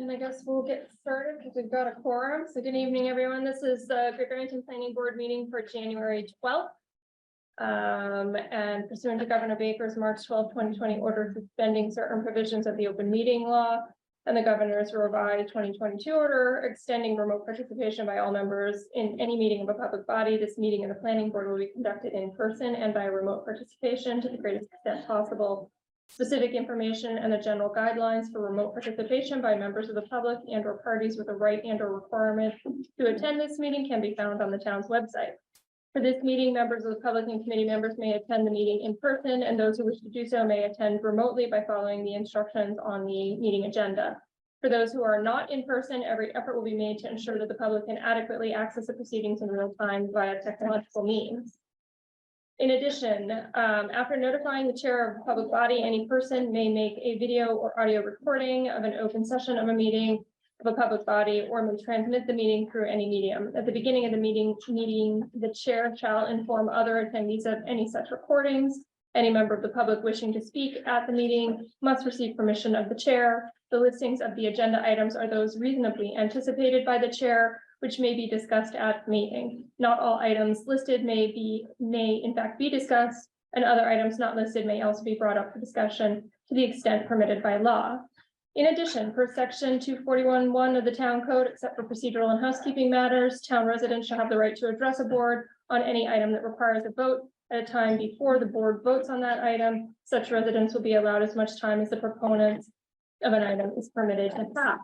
And I guess we'll get started because we've got a quorum. So good evening, everyone. This is the Great Barrington Planning Board meeting for January 12th. And pursuant to Governor Baker's March 12, 2020 order suspending certain provisions of the open meeting law and the governor's revised 2022 order extending remote participation by all members in any meeting of a public body. This meeting of the planning board will be conducted in person and by remote participation to the greatest extent possible. Specific information and the general guidelines for remote participation by members of the public and or parties with a right and or requirement to attend this meeting can be found on the town's website. For this meeting, members of the public and committee members may attend the meeting in person, and those who wish to do so may attend remotely by following the instructions on the meeting agenda. For those who are not in person, every effort will be made to ensure that the public can adequately access the proceedings in real time via technological means. In addition, after notifying the chair of a public body, any person may make a video or audio recording of an open session of a meeting of a public body or may transmit the meeting through any medium. At the beginning of the meeting, the chair shall inform other attendees of any such recordings. Any member of the public wishing to speak at the meeting must receive permission of the chair. The listings of the agenda items are those reasonably anticipated by the chair, which may be discussed at the meeting. Not all items listed may in fact be discussed, and other items not listed may also be brought up for discussion to the extent permitted by law. In addition, per section 241(1) of the town code, except for procedural and housekeeping matters, town residents shall have the right to address a board on any item that requires a vote at a time before the board votes on that item. Such residents will be allowed as much time as the proponents of an item is permitted to have.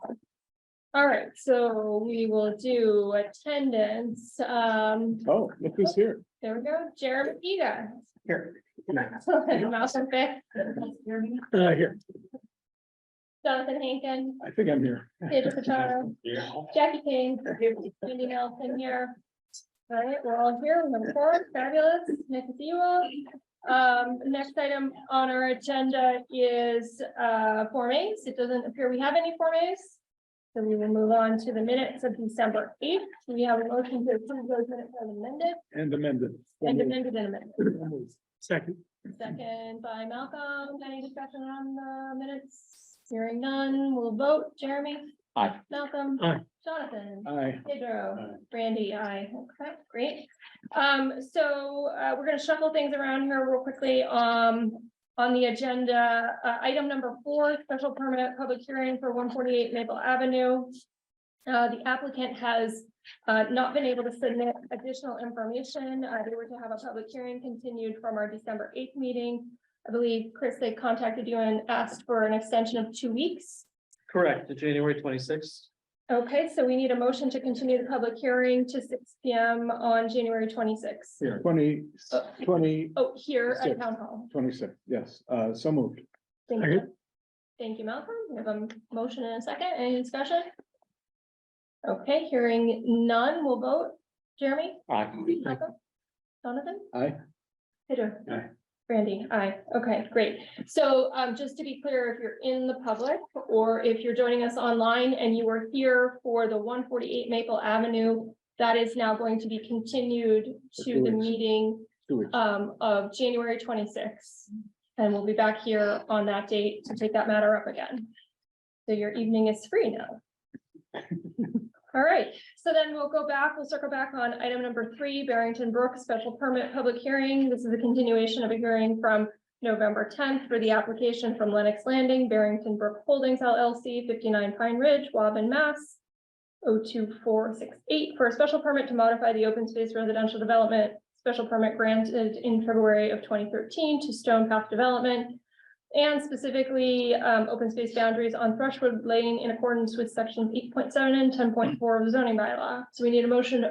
All right, so we will do attendance. Oh, look who's here. There we go. Jeremy Egan. Here. Malcolm Fick. Here. Jonathan Hankin. I think I'm here. Pedro Pacharo. Yeah. Jackie King. Cindy Nelson here. All right, we're all here. Number 4, fabulous. Nice to see you all. Next item on our agenda is Form A's. It doesn't appear we have any Form A's. So we will move on to the minutes of December 8th. We have a motion to approve those minutes as amended. And amended. And amended. Second. Second by Malcolm. Any discussion on the minutes? Hearing none, we'll vote. Jeremy? Aye. Malcolm? Aye. Jonathan? Aye. Pedro? Aye. Brandy? Aye. Okay, great. So we're going to shuffle things around here real quickly. On the agenda, item number 4, special permit public hearing for 148 Maple Avenue. The applicant has not been able to submit additional information. They were to have a public hearing continued from our December 8th meeting. I believe, Chris, they contacted you and asked for an extension of 2 weeks. Correct, to January 26th. Okay, so we need a motion to continue the public hearing to 6 p.m. on January 26th. Here. 20. Oh, here at Six. Town Hall. 26. Yes. So moved. Thank you. Thank you, Malcolm. We have a motion and a second. Any discussion? Okay, hearing none, we'll vote. Jeremy? Aye. Malcolm? Jonathan? Aye. Pedro? Aye. Brandy? Aye. Okay, great. So just to be clear, if you're in the public or if you're joining us online and you were here for the 148 Maple Avenue, that is now going to be continued For to 2 the weeks. meeting 2 weeks. of January 26th. And we'll be back here on that date to take that matter up again. So your evening is free now. All right, so then we'll circle back on item number 3, Barrington Brook special permit public hearing. This is a continuation of a hearing from November 10th for the application from Lennox Landing, Barrington Brook Holdings LLC, 59 Pine Ridge, Waban, Mass. 02468 for a special permit to modify the open space residential development. Special permit granted in February of 2013 to Stone Path Development. And specifically, open space boundaries on Thrushwood Lane in accordance with sections 8.7 and 10.4 of the zoning bylaw. So we need a motion to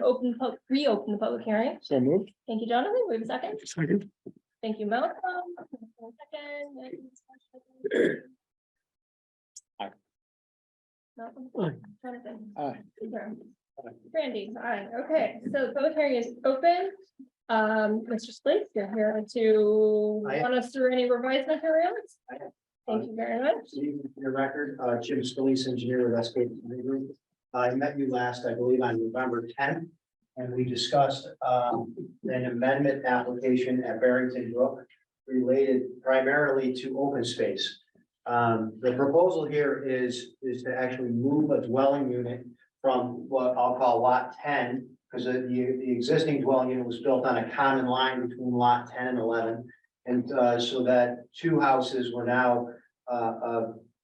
reopen the public hearing. So moved. Thank you, Jonathan. We have a second. Second. Thank you, Malcolm. Second. Aye. Malcolm. Aye. Jonathan. Aye. Pedro. Brandy. Aye. Okay, so the public hearing is open. Mr. Splake, you're here to run us through any revised materials. Thank you very much. For your record, Jim Scalise, engineer with SK Group. I met you last, I believe, on November 10th, and we discussed an amendment application at Barrington Brook related primarily to open space. The proposal here is to actually move a dwelling unit from what I'll call lot 10, because the existing dwelling unit was built on a common line between lot 10 and 11. And so that two houses were now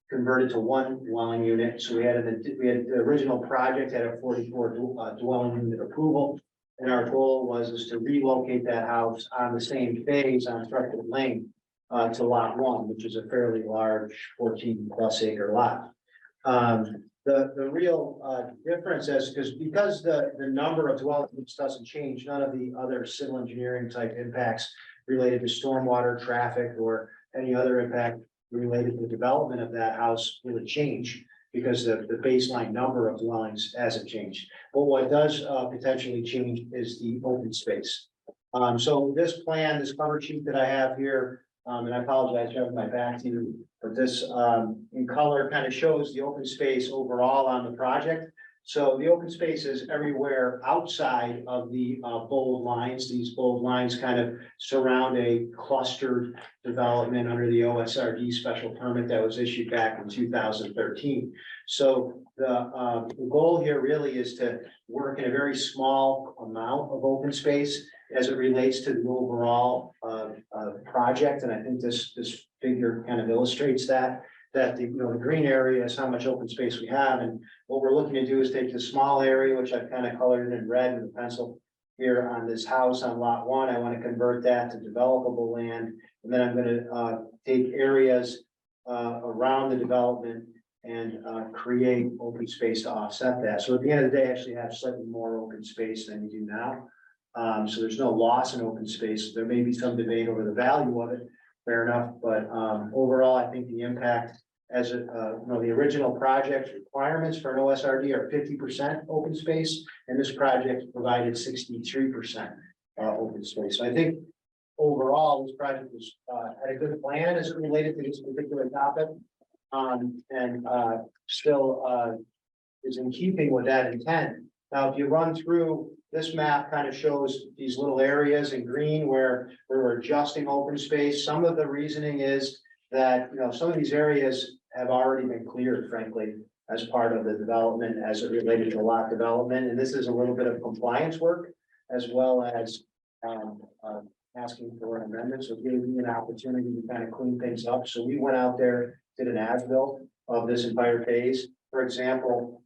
converted to one dwelling unit. So we had the original project had a 44 dwelling unit approval. And our goal was to relocate that house on the same phase on Structed Lane to lot 1, which is a fairly large 14+ acre lot. The real difference is because the number of dwelling units doesn't change, none of the other civil engineering type impacts related to stormwater, traffic, or any other impact related to the development of that house really change, because the baseline number of dwellings hasn't changed. But what does potentially change is the open space. So this plan, this cover sheet that I have here, and I apologize for having my back to you, but this in color kind of shows the open space overall on the project. So the open space is everywhere outside of the bold lines. These bold lines kind of surround a clustered development under the OSRD special permit that was issued back in 2013. So the goal here really is to work in a very small amount of open space as it relates to the overall project. And I think this figure kind of illustrates that the green area is how much open space we have. And what we're looking to do is take the small area, which I've kind of colored in red with a pencil here on this house on lot 1. I want to convert that to developable land. And then I'm going to take areas around the development and create open space to offset that. So at the end of the day, I actually have slightly more open space than you do now. So there's no loss in open space. There may be some debate over the value of it, fair enough, but overall, I think the impact as the original project requirements for an OSRD are 50% open space, and this project provided 63% open space. So I think overall, this project was had a good plan as it related to this particular topic, and still is in keeping with that intent. Now, if you run through this map, kind of shows these little areas in green where we're adjusting open space. Some of the reasoning is that, some of these areas have already been cleared, frankly, as part of the development as it related to lot development. And this is a little bit of compliance work as well as asking for an amendment. So giving me an opportunity to kind of clean things up. So we went out there, did an as-built of this entire phase. For example,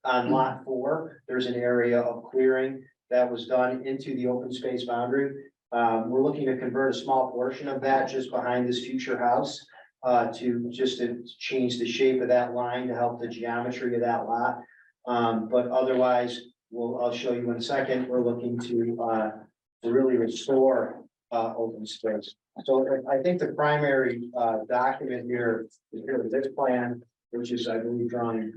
on lot 4, there's an area of clearing that was done into the open space boundary. We're looking to convert a small portion of that just behind this future house to change the shape of that line to help the geometry of that lot. But otherwise, I'll show you in a second, we're looking to really restore open space. So I think the primary document here is this plan, which is, I believe, drawing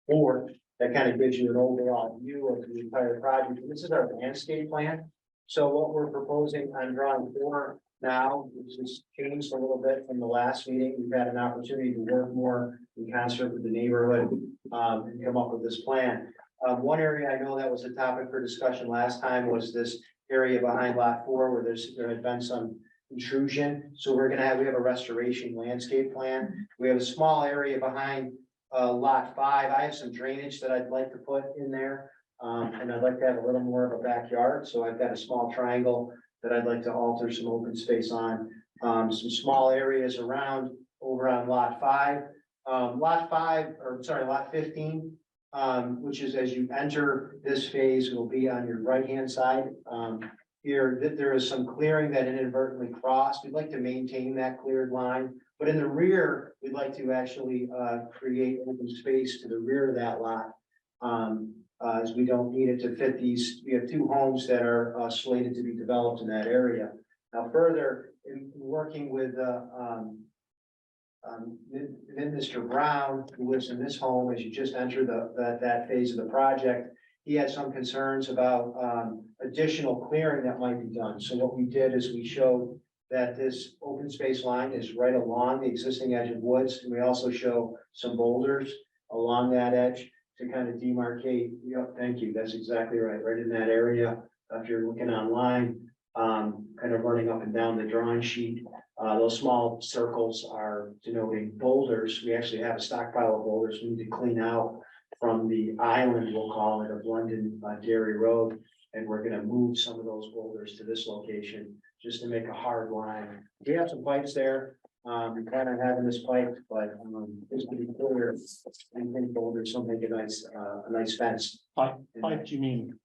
4. That kind of gives you an overall view of the entire project. And this is our landscape plan. So what we're proposing on drawing 4 now, which has changed a little bit from the last meeting. We've had an opportunity to work more in concert with the neighborhood and come up with this plan. One area I know that was a topic for discussion last time was this area behind lot 4 where there had been some intrusion. So we have a restoration landscape plan. We have a small area behind lot 5. I have some drainage that I'd like to put in there. And I'd like to have a little more of a backyard. So I've got a small triangle that I'd like to alter some open space on. Some small areas over on lot 5. Lot 15, which is as you enter this phase, will be on your right-hand side. Here, there is some clearing that inadvertently crossed. We'd like to maintain that cleared line. But in the rear, we'd like to actually create open space to the rear of that lot. As we don't need it to fit these. We have 2 homes that are slated to be developed in that area. Now, further, in working with Mr. Brown, who lives in this home, as you just enter that phase of the project, he had some concerns about additional clearing that might be done. So what we did is we showed that this open space line is right along the existing edge of woods. And we also show some boulders along that edge to kind of demarcate. Yep, thank you. That's exactly right. Right in that area. If you're looking online, kind of running up and down the drawing sheet. Those small circles are denoting boulders. We actually have a stockpile of boulders we need to clean out from the island, we'll call it, of London Dairy Road. And we're gonna move some of those boulders to this location just to make a hard line. We have some pipes there. We plan on having this pipe, but just to be clear, I think boulders will make a nice fence. Pipe, you mean?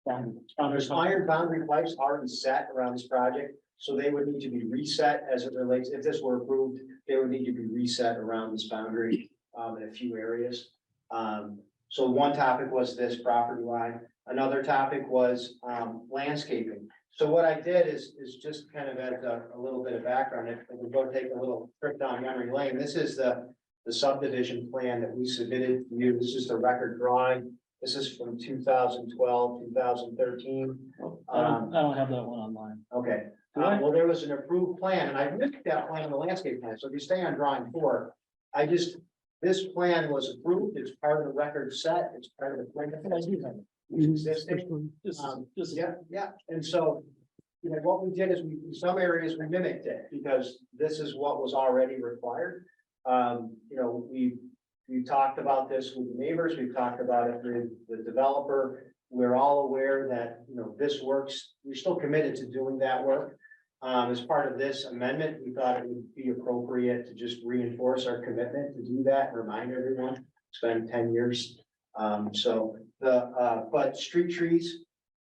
There's iron boundary pipes already set around this project, so they would need to be reset as it relates, if this were approved, they would need to be reset around this boundary in a few areas. So one topic was this property line. Another topic was landscaping. So what I did is just kind of as a little bit of background, if we go take a little trip down memory lane, this is the subdivision plan that we submitted to you. This is the record drawing. This is from 2012, 2013. I don't have that one online. Okay, Do I? well, there was an approved plan, and I missed that plan in the landscape plan, so if you stay on drawing 4, this plan was approved, it's part of the record set, it's part of the plan. It's existing. This is, Yeah, and so, what we did is in some areas we mimicked it, because this is what was already required. We talked about this with the neighbors, we've talked about it with the developer. We're all aware that, this works, we're still committed to doing that work. As part of this amendment, we thought it would be appropriate to just reinforce our commitment to do that, remind everyone, it's been 10 years. But street trees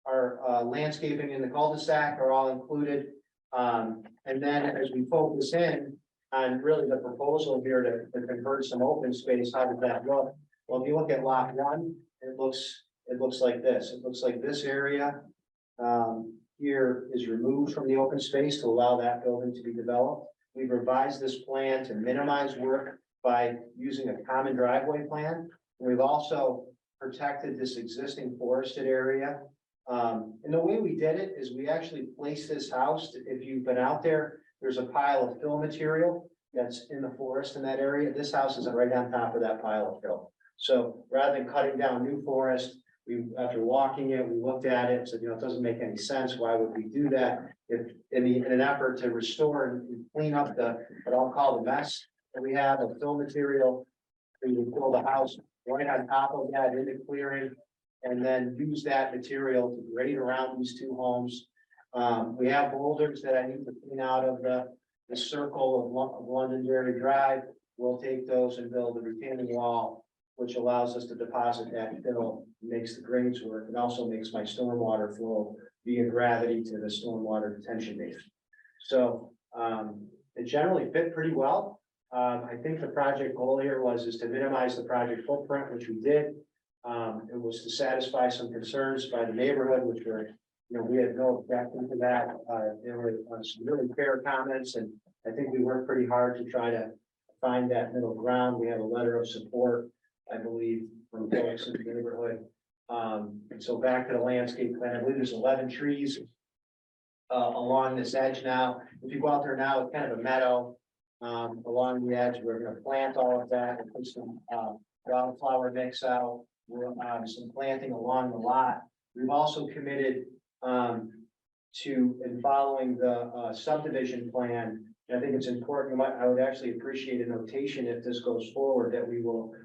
are landscaping in the cul-de-sac are all included. And then as we focus in on really the proposal here to convert some open space, how does that look? Well, if you look at lot 1, it looks like this. It looks like this area here is removed from the open space to allow that building to be developed. We've revised this plan to minimize work by using a common driveway plan. We've also protected this existing forested area. And the way we did it is we actually placed this house, if you've been out there, there's a pile of fill material that's in the forest in that area. This house is right on top of that pile of fill. So rather than cutting down new forest, after walking it, we looked at it, said, it doesn't make any sense. Why would we do that? If in an effort to restore and clean up what I'll call the mess that we have of fill material, we would build a house right on top of that in the clearing, and then use that material to grade around these 2 homes. We have boulders that I need to clean out of the circle of London Dairy Drive. We'll take those and build a retaining wall, which allows us to deposit that fill, makes the grades work. It also makes my stormwater flow via gravity to the stormwater detention basin. So it generally fit pretty well. I think the project goal here is to minimize the project footprint, which we did. It was to satisfy some concerns by the neighborhood, which were, we had no objection to that. There were some really fair comments, and I think we worked pretty hard to try to find that middle ground. We have a letter of support, I believe, from folks in the neighborhood. And so back to the landscape plan, I believe there's 11 trees along this edge now. If you go out there now, it's kind of a meadow along the edge. We're going to plant all of that and put some wildflower mix out. We're some planting along the lot. We've also committed to, in following the subdivision plan, and I think it's important, I would actually appreciate a notation if this goes forward, that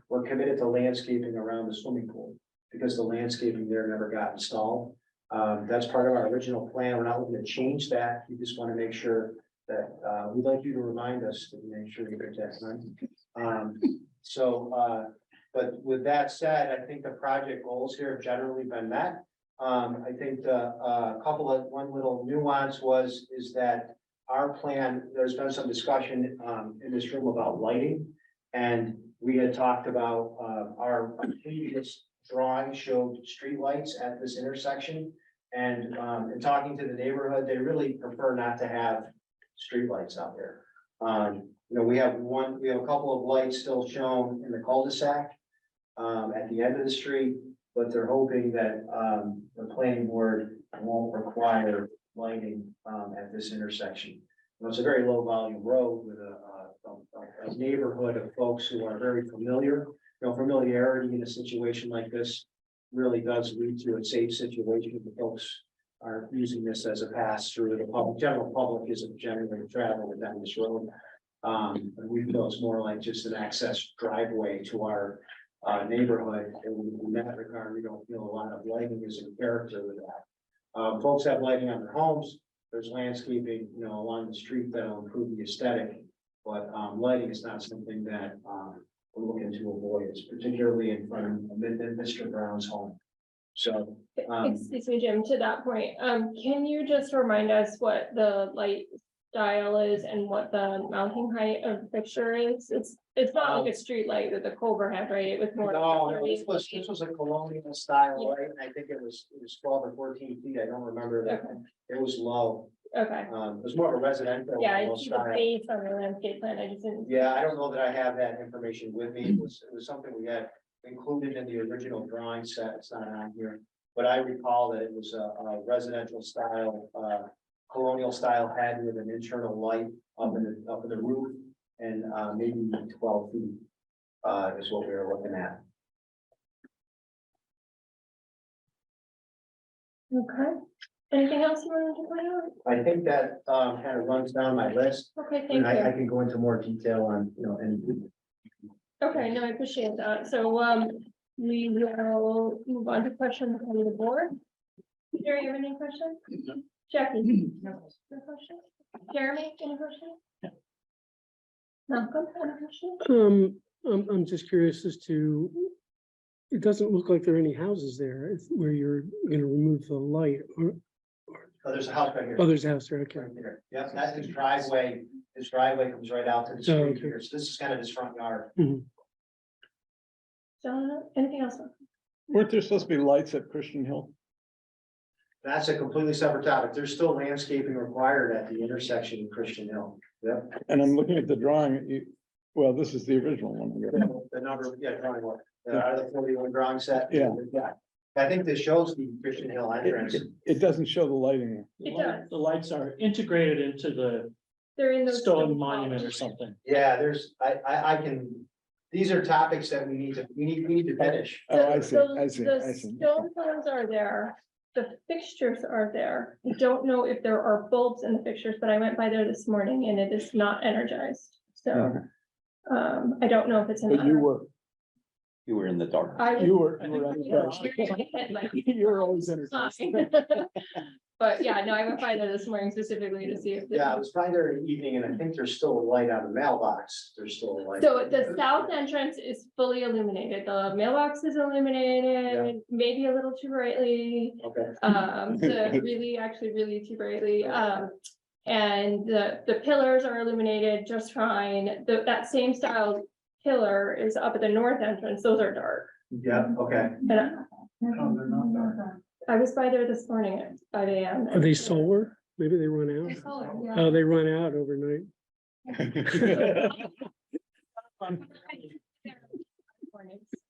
we're committed to landscaping around the swimming pool, because the landscaping there never got installed. That's part of our original plan. We're not looking to change that. We just want to make sure that we'd like you to remind us to make sure we get that done. But with that said, I think the project goals here have generally been met. I think one little nuance is that our plan, there's been some discussion in this room about lighting. And we had talked about our previous drawing showed streetlights at this intersection. And in talking to the neighborhood, they really prefer not to have streetlights out there. We have a couple of lights still shown in the cul-de-sac at the end of the street, but they're hoping that the planning board won't require lighting at this intersection. It's a very low volume road with a neighborhood of folks who are very familiar. Familiarity in a situation like this really does lead to a safe situation for folks are using this as a pass through. The public, general public isn't generally traveling down this road. And we feel it's more like just an access driveway to our neighborhood. And in that regard, we don't feel a lot of lighting is in character with that. Folks have lighting on their homes. There's landscaping, along the street that'll improve the aesthetic. But lighting is not something that we're looking to avoid, it's particularly in front of Mr. Brown's home. So, Excuse me, Jim, to that point, can you just remind us what the light style is and what the mounting height of the fixture is? It's not like a street light that the Culver had, right? It was more. no, this was a colonial style light, and I think it was 12 or 14 feet, I don't remember that. Okay. It was low, Okay, it was more of a residential. yeah, I low see the style. base on the landscape plan, I just didn't. Yeah, I don't know that I have that information with me. It was something we had included in the original drawing set. It's not on here. But I recall that it was a residential style, colonial style head with an internal light up in the roof and maybe 12 feet is what we were looking at. Okay, anything else you wanted to point out? I think that kind of runs down my list. Okay, And thank I you. can go into more detail on, any. Okay, no, I appreciate that. So, we will move on to questions from the board. Jerry, you have any questions? Jackie? No questions? Jeremy, any questions? Malcolm, any questions? I'm just curious as to, it doesn't look like there are any houses there where you're gonna remove the light or, Oh, there's a house right here. oh, there's a house there, okay. Right there. Yeah, that's his driveway. His driveway comes right out to the Oh, street okay. here. So this is kind of his front yard. John, anything else? Weren't there supposed to be lights at Christian Hill? That's a completely separate topic. There's still landscaping required at the intersection of Christian Hill. Yep. And I'm looking at the drawing, well, this is the original one. The number, drawing one, out of the 41 drawing set. Yeah. I think this shows the Christian Hill entrance. It doesn't show the lighting. It does. The lights are integrated into the They're in those. stone monument or something. Yeah, there's, I can, these are topics that we need to finish. Oh, I see, The- I see, The I see. stone pillars are there, the fixtures are there. I don't know if there are bulbs in the fixtures, but I went by there this morning and it is not energized, so. Okay. I don't know if it's. But You were in the dark. you were I'm on the you're first. like, You're always energized. But yeah, no, I went by there this morning specifically to see if. Yeah, I was by there in the evening and I think there's still a light on the mailbox. There's still a light. So the south entrance is fully illuminated, the mailbox is illuminated, maybe a little too brightly. Okay. So really, actually really too brightly, and the pillars are illuminated just fine, that same style pillar is up at the north entrance, those are dark. Yeah, okay. And I was by there this morning at 5 a.m. Are they solar? Maybe they run out. Oh, they run out overnight.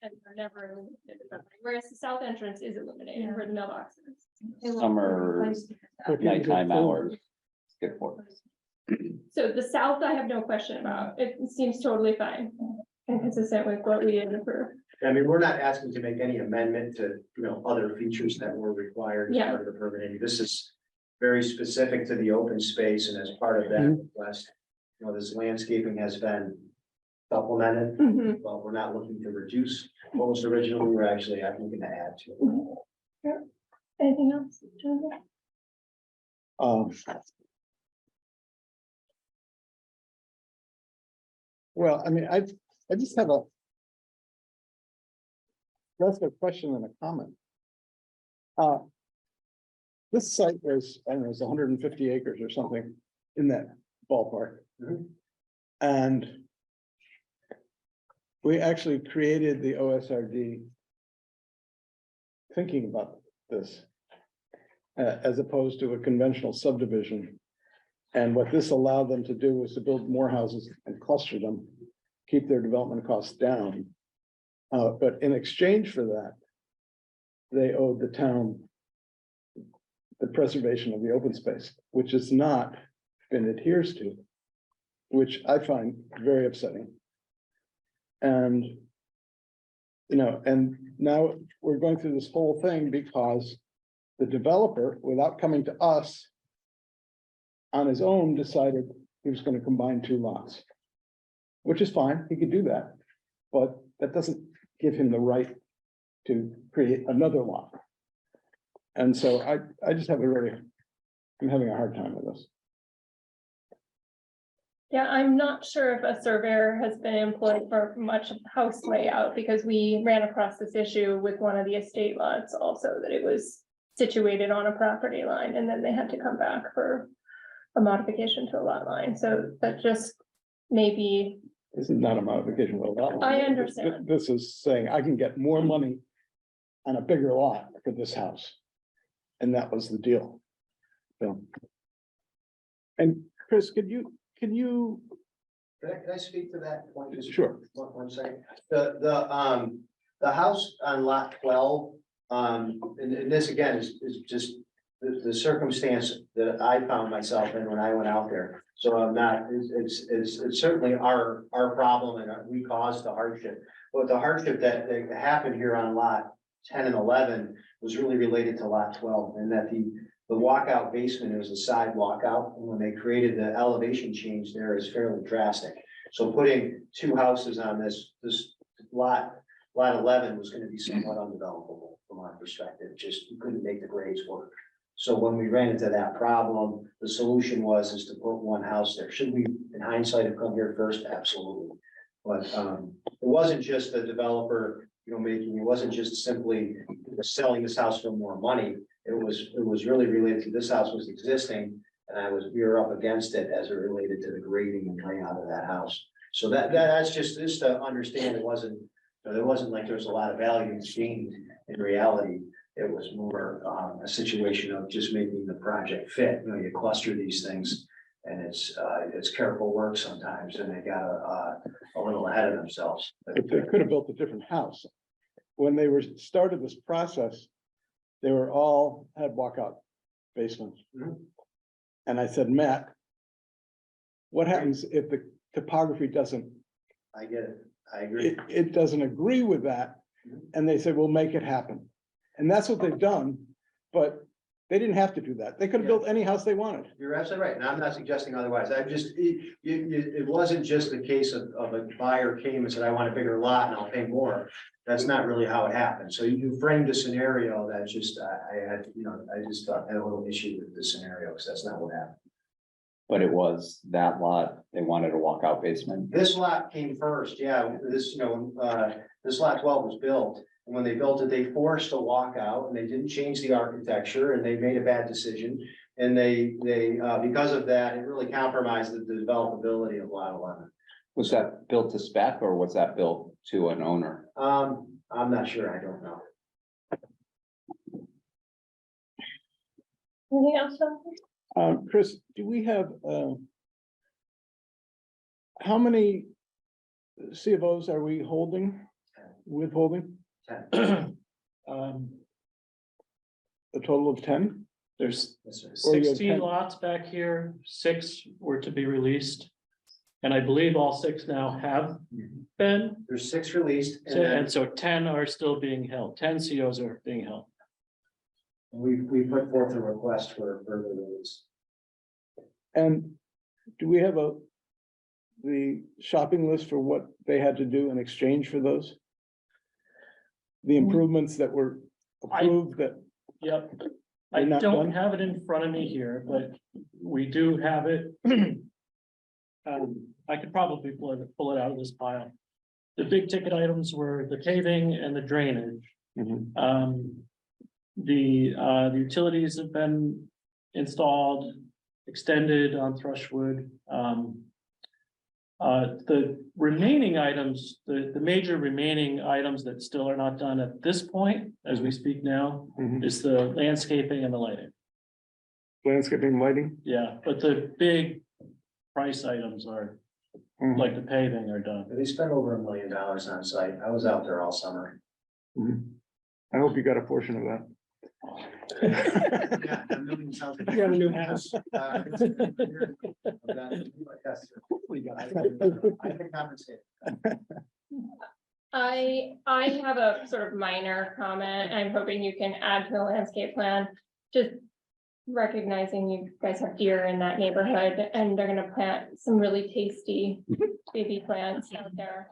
And they're never illuminated, whereas the south entrance is illuminated where the mailbox is. Summer, nighttime hours. Good for it. So the south, I have no question about, it seems totally fine and consistent with what we did approve. I mean, we're not asking to make any amendment to, other features that were required as Yeah. part of the permitting. This is very specific to the open space and as part of that request, this landscaping has been supplemented, Mhm. but we're not looking to reduce what was originally, we're actually looking to add to it. Anything else? Jonathan? Well, I mean, I just have that's a question and a comment. This site was, I don't know, it's 150 acres or something in that ballpark. Mhm. And we actually created the OSRD thinking about this as opposed to a conventional subdivision. And what this allowed them to do was to build more houses and cluster them, keep their development costs down. But in exchange for that, they owed the town the preservation of the open space, which is not been adheres to, which I find very upsetting. And, and now we're going through this whole thing because the developer, without coming to us, on his own, decided he was gonna combine two lots. Which is fine, he could do that, but that doesn't give him the right to create another lot. And so I just have I'm having a hard time with this. Yeah, I'm not sure if a surveyor has been employed for much of the house layout, because we ran across this issue with one of the estate lots also, that it was situated on a property line, and then they had to come back for a modification to a lot line, so that just maybe, This is not a modification of a lot line. I understand. This is saying I can get more money on a bigger lot for this house. And that was the deal. So. And Chris, can you, Can I speak to that point? Just sure, one second. The house on lot 12, and this again is just the circumstance that I found myself in when I went out there. So I'm not, it's certainly our problem, and we caused the hardship. But the hardship that happened here on lot 10 and 11 was really related to lot 12, and that the walkout basement is a side walkout, and when they created the elevation change there is fairly drastic. So putting two houses on this lot 11 was going to be somewhat undevelopable from our perspective. Just you couldn't make the grades work. So when we ran into that problem, the solution was to put one house there. Should we, in hindsight, have come here first? Absolutely. But it wasn't just the developer, it wasn't just simply selling this house for more money. It was really related to this house was existing, and we were up against it as it related to the grading and layout of that house. So that's just to understand it wasn't like there was a lot of value gained in reality. It was more a situation of just making the project fit. You cluster these things, and it's careful work sometimes, and they got a little ahead of themselves. but they could have built a different house. When they started this process, they were all had walkout basements. Mhm. And I said, Matt, what happens if the topography doesn't, I get it. I agree. it doesn't agree with that? And they said, we'll make it happen. And that's what they've done, but they didn't have to do that. They could have built any house they wanted. You're absolutely right, and I'm not suggesting otherwise. It wasn't just the case of a buyer came and said, I want a bigger lot and I'll pay more. That's not really how it happened. So you framed a scenario that just, I just thought I had a little issue with the scenario, because that's not what happened. But it was that lot, they wanted a walkout basement. This lot came first, yeah, this lot 12 was built. And when they built it, they forced a walkout, and they didn't change the architecture, and they made a bad decision. And they because of that, it really compromised the developability of lot 11. Was that built to spec or was that built to an owner? I'm not sure, I don't know. anything else? Jonathan? Chris, do we have, how many C of Os are we withholding? 10. A total of 10? There's Yes, sir. Or you have 16 10. lots back here, 6 were to be released. And I believe all 6 now have been, There's 6 released, and so- then and so 10 are still being held, 10 COs are being held. we put forth a request for further release. And do we have the shopping list for what they had to do in exchange for those? The improvements that were approved that, Yep. I They're not don't done? have it in front of me here, but we do have it. I could probably pull it out of this pile. The big ticket items were the paving and the drainage. The utilities have been installed, extended on Thrushwood. The remaining items, the major remaining items that still are not done at this point, as we speak now, is the landscaping and the lighting. landscaping, lighting. Yeah, but the big price items are, like the paving are done. They spent over $1 million on site. I was out there all summer. I hope you got a portion of that. Yeah, $1 million sounds. You got a new house. Yes, sir. I can compensate. I have a sort of minor comment. I'm hoping you can add to the landscape plan. just recognizing you guys have deer in that neighborhood and they're gonna plant some really tasty baby plants out there.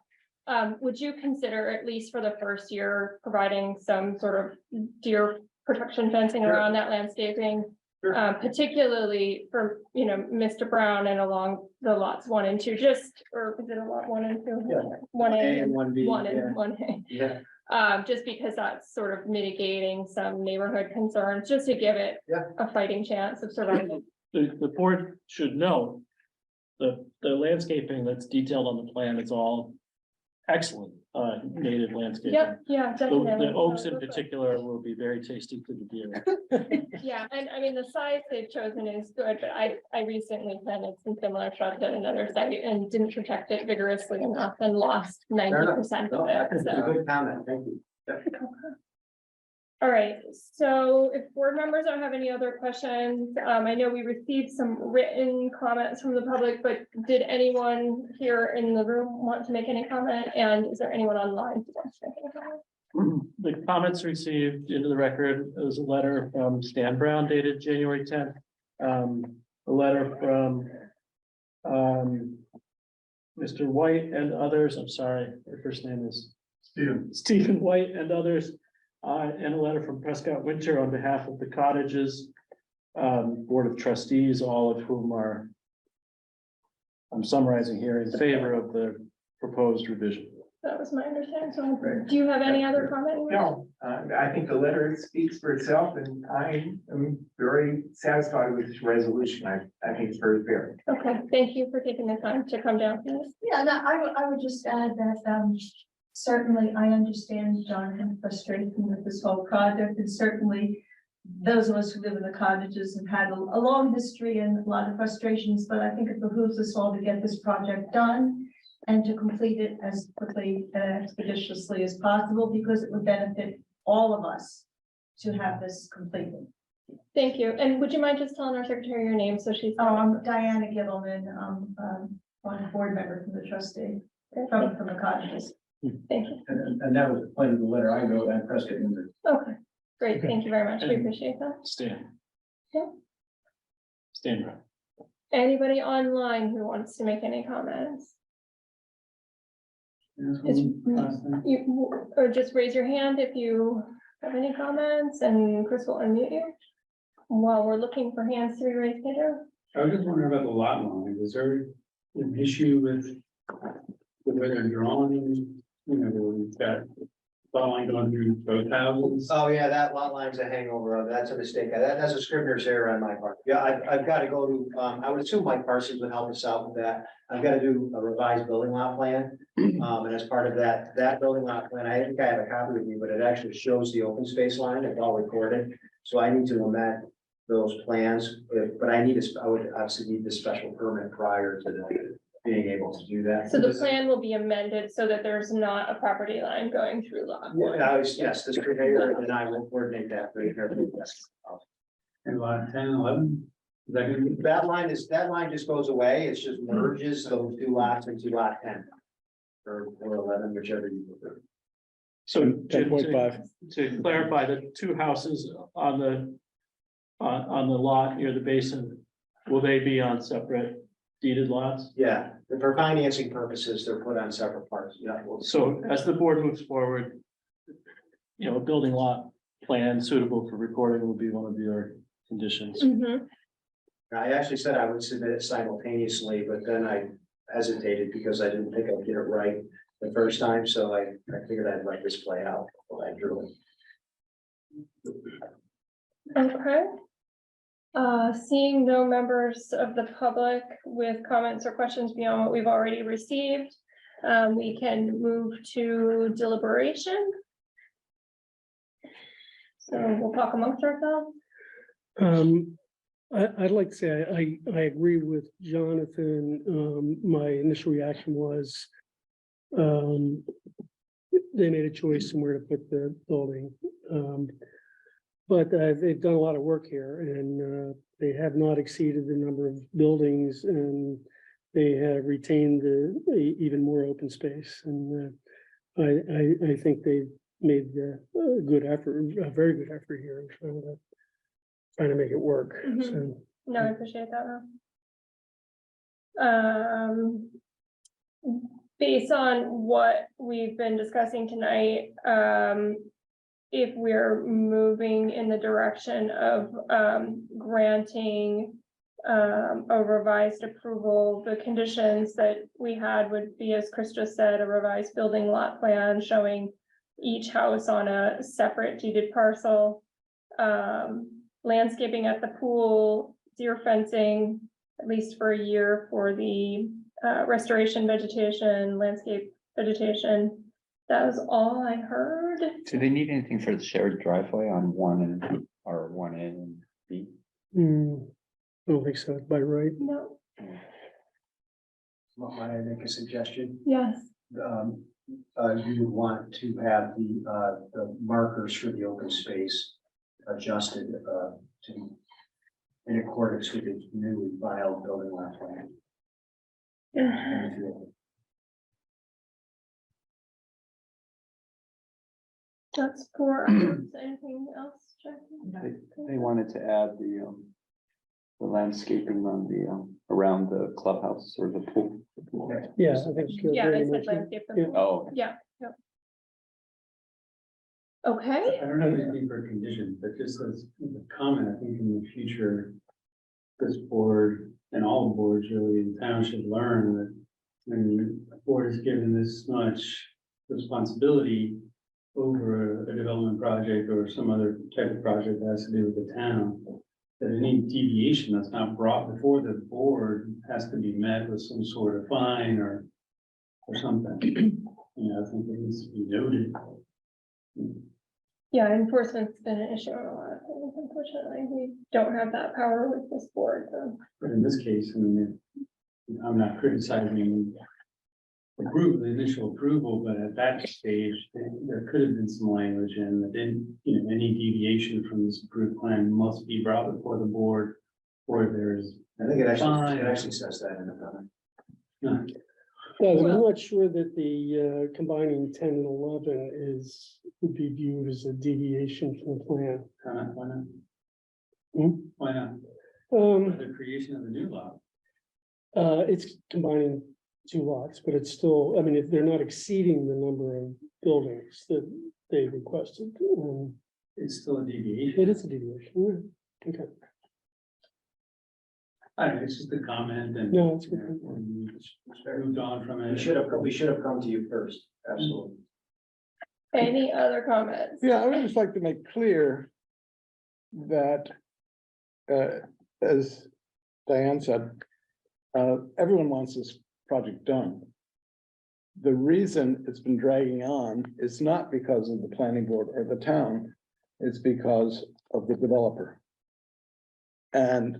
Would you consider, at least for the first year, providing some sort of deer protection fencing Sure. around that landscaping? Sure. Particularly for, Mr. Brown and along the lots 1 and 2, or is it a lot 1 and 2? Yeah. 1A and 1B. 1 and 1A. Yeah, Just because that's sort of mitigating some neighborhood concerns, just to give it Yeah. a fighting chance of survival. The board should know. The landscaping that's detailed on the plan is all excellent, native landscaping. Yep, yeah, definitely. The oaks in particular will be very tasty to the deer. Yeah, and I mean, the size they've chosen is good, but I recently planted some similar shrubs at another site and didn't protect it vigorously enough and lost 90% no, of it, that's a so. good comment, thank you. All right, so if board members don't have any other questions, I know we received some written comments from the public, but did anyone here in the room want to make any comment? And is there anyone online who wants to make any comment? The comments received into the record is a letter from Stan Brown dated January 10th. A letter from Mr. White and others, I'm sorry, your first name is Stephen White and others. And a letter from Prescott Winter on behalf of the cottages, Board of Trustees, all of whom are, I'm summarizing here, in favor of the proposed revision. That was my understanding. So do you have any other comment? No, I think the letter speaks for itself and I am very satisfied with this resolution. I think it's very fair. Okay, thank you for taking the time to come down for this. Yeah, no, I would just add that, certainly I understand Jonathan's frustration with this whole project, and certainly those of us who live in the cottages have had a long history and a lot of frustrations, but I think it behooves us all to get this project done and to complete it as quickly and expeditiously as possible, because it would benefit all of us to have this completed. Thank you. And would you mind just telling our secretary your name so she's. Oh, I'm Diana Gittleman, one board member from the trustee, from the cottages. Thank you. And that was the point of the letter I wrote and Prescott Winter. Okay, great. Thank you very much. We appreciate that. Stan. Yeah. Stan Brown. Anybody online who wants to make any comments? Or just raise your hand if you have any comments, and Chris will unmute you. While we're looking for hands to be raised, Pedro. I was just wondering about the lot line. Is there an issue with where they're drawing? We've got lot line going through both houses. Oh, yeah, that lot line's a hangover, that's a mistake, that's a scrivener's error on my part. Yeah, I've got to go to, I would assume Mike Parsons would help us out with that. I've got to do a revised building lot plan, and as part of that building lot plan, I think I have a copy with me, but it actually shows the open space line, it's all recorded. So I need to amend those plans, but I would obviously need the special permit prior to being able to do that. So the plan will be amended so that there's not a property line going through lot one. Yes, the surveyor and I will coordinate that very carefully. And lot 10, 11. Is that gonna be? That line just goes away, it's just merges those two lots into lot 10. Or 11, whichever you prefer. So 10.5. to clarify, the two houses on the lot near the basin, will they be on separate deeded lots? Yeah, for financing purposes, they're put on separate parts, yeah. So as the board moves forward, a building lot plan suitable for recording will be one of your conditions. Mhm. I actually said I would submit it simultaneously, but then I hesitated because I didn't think I'd get it right the first time, so I figured I'd let this play out while I drew it. Okay. Seeing no members of the public with comments or questions beyond what we've already received, we can move to deliberation. So we'll talk amongst ourselves. I'd like to say I agree with Jonathan. My initial reaction was they made a choice somewhere to put the building. But they've done a lot of work here, and they have not exceeded the number of buildings, and they have retained even more open space. And I think they've made a good effort, a very good effort here in trying trying to make it work, Mhm. so. No, I appreciate that. Based on what we've been discussing tonight, if we're moving in the direction of, granting, a revised approval, the conditions that we had would be, as Chris just said, a revised building lot plan showing each house on a separate deeded parcel, landscaping at the pool, deer fencing, at least for a year for the restoration vegetation, landscape vegetation. That was all I heard. Do they need anything for the shared driveway on one and, or one A and B? I don't think so, by right. No, Might I make a suggestion? yes, You would want to have the markers for the open space adjusted, to in accordance with the newly filed building lot plan. that's for, anything else, Jackie? They wanted to add the landscaping on the, around the clubhouse or the pool. Yeah, I think. Yeah, they Bernie said mentioned- landscape. Yeah. Oh, Yeah, yep. Okay, I don't have anything for conditions, but just as a comment, I think in the future, this board and all boards really in town should learn that when the board is given this much responsibility over a development project or some other type of project that has to do with the town, that any deviation that's not brought before the board has to be met with some sort of fine or something. You know, I think it needs to be noted. yeah, enforcement's been an issue on a lot of things, unfortunately, we don't have that power with this board, so. But in this case, I mean, I'm not criticizing the initial approval, but at that stage, there could have been some language in that didn't, you know, any deviation from this approved plan must be brought before the board, or there's. I think it Fine. actually says that in the comment. I'm Well- not sure that the combining 10 and 11 would be viewed as a deviation from the plan. Why not? Hmm? Why not? The creation of the new lot. It's combining two lots, but it's still, I mean, if they're not exceeding the number of buildings that they requested. It's still a deviation. It is a deviation, yeah. Okay. I don't know, it's just a comment and. No, it's good. and we moved on from it. We should have come to you first, absolutely. Any other comments? Yeah, I would just like to make clear that, as Diane said, everyone wants this project done. The reason it's been dragging on is not because of the planning board or the town, it's because of the developer. And,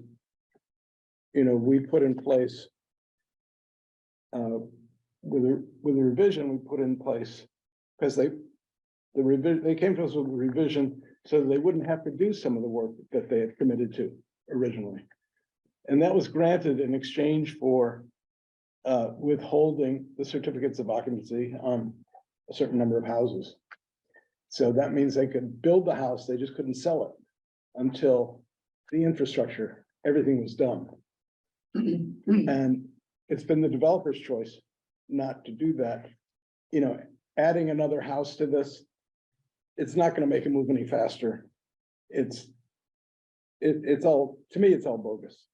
you know, we put in place, with a revision, we put in place, because they came to us with a revision so they wouldn't have to do some of the work that they had committed to originally. And that was granted in exchange for withholding the certificates of occupancy on a certain number of houses. So that means they could build the house, they just couldn't sell it until the infrastructure, everything was done. And it's been the developer's choice not to do that. You know, adding another house to this, it's not gonna make it move any faster. It's all, to me, it's all bogus.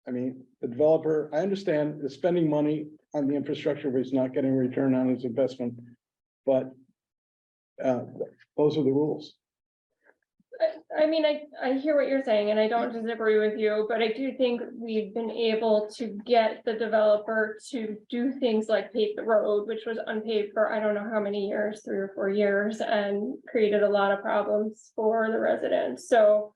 I mean, the developer, I understand is spending money on the infrastructure, but he's not getting a return on his investment. But those are the rules. I mean, I hear what you're saying, and I don't disagree with you, but I do think we've been able to get the developer to do things like pave the road, which was unpaved for I don't know how many years, 3 or 4 years, and created a lot of problems for the residents. So,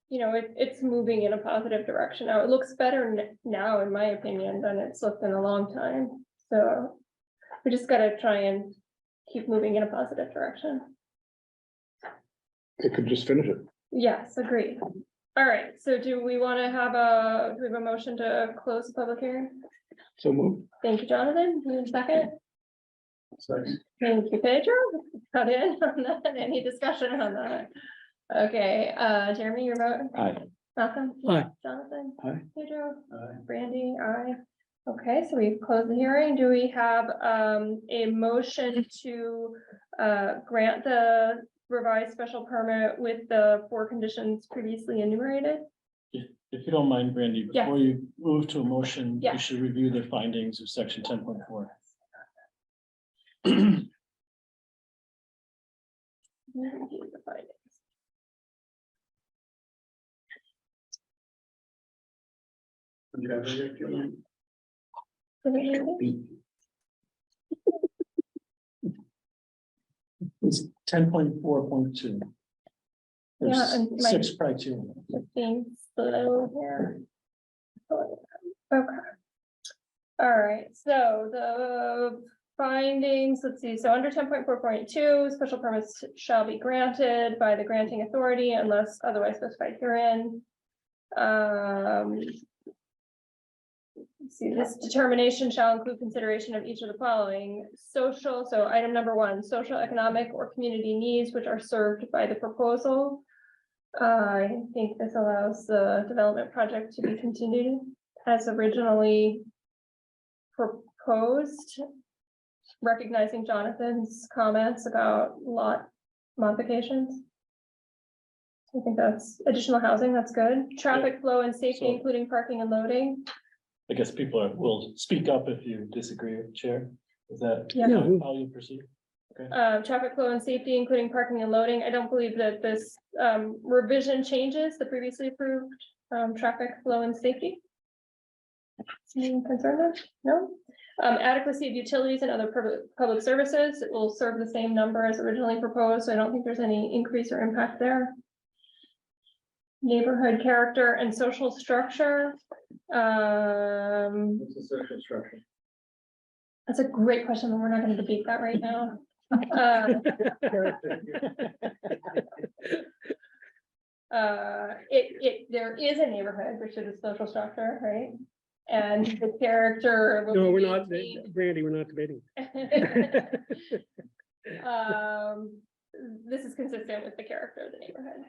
you know, it's moving in a positive direction now. It looks better now, in my opinion, than it's looked in a long time. So we just gotta try and keep moving in a positive direction. It could just finish it. Yes, agreed. All right, so do we want to have a motion to close the public hearing? So move. Thank you, Jonathan. Do we have a second? Second. Thank you, Pedro. Cut in on that. Any discussion on that? Okay, Jeremy, your vote? Aye. Malcolm? Aye. Jonathan? Aye. Pedro? Aye. Brandy? Aye. Okay, so we've closed the hearing. Do we have a motion to grant the revised special permit with the 4 conditions previously enumerated? If you don't mind, Brandy, Yeah. before you move to a motion, Yeah. you should review the findings of section 10.4. Review the findings. It's 10.4.2. Yeah, and There's my- 6 criteria. Just being slow here. Okay. All right, so the findings, let's see, so under 10.4.2, special permits shall be granted by the granting authority unless otherwise specified herein. Let's see, this determination shall include consideration of each of the following: social, so item number 1, social, economic, or community needs which are served by the proposal. I think this allows the development project to be continued as originally proposed, recognizing Jonathan's comments about lot modifications. I think that's additional housing, that's good. Traffic flow and safety, So- including parking and loading. I guess will speak up if you disagree, Chair. Is that Yeah. how you proceed? Traffic flow and safety, including parking and loading. I don't believe that this revision changes the previously approved traffic flow and safety. Any concern there? No? Adequacy of utilities and other public services, it will serve the same number as originally proposed, so I don't think there's any increase or impact there. Neighborhood character and social structure. What's the social structure? That's a great question, and we're not gonna debate that right now. There is a neighborhood, which is a social structure, right? And the character. will No, be we're not, maintained. Brandy, we're not debating. This is consistent with the character of the neighborhood.